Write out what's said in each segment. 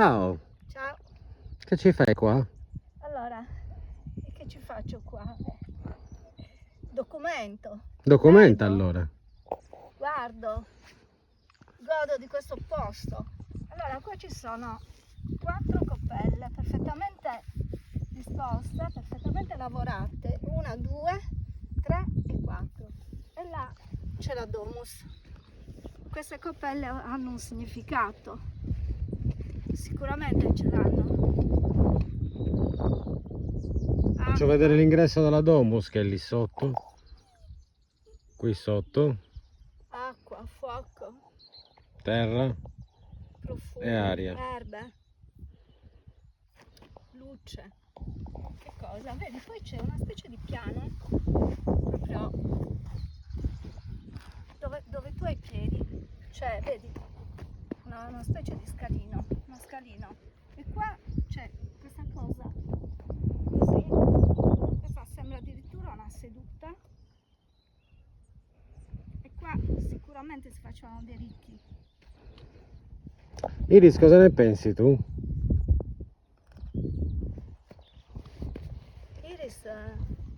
Ciao, Ciao. che ci fai qua? Allora, che ci faccio qua? Documento. Documenta Leggo, allora. guardo, godo di questo posto. Allora, qua ci sono 4 coppelle perfettamente disposte, perfettamente lavorate. 1, 2, 3 e 4. E là c'è la domus. Queste coppelle hanno un significato. Sicuramente ce l'hanno. Faccio vedere l'ingresso della domus che è lì sotto. Qui sotto, Acqua, fuoco, terra profumo, e aria. erbe, luce. Che cosa? Vedi, poi c'è una specie di piano proprio dove tu hai i piedi. Cioè, vedi, una specie di scalino, uno scalino. E qua c'è questa cosa così. Questa sembra addirittura una seduta. E qua sicuramente si facevano dei ricchi. Iris, cosa ne pensi tu? Iris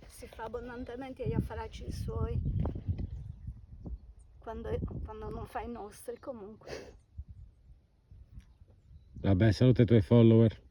si fa abbondantemente gli affaracci suoi quando non fa i nostri comunque. Vabbè, saluta i tuoi follower.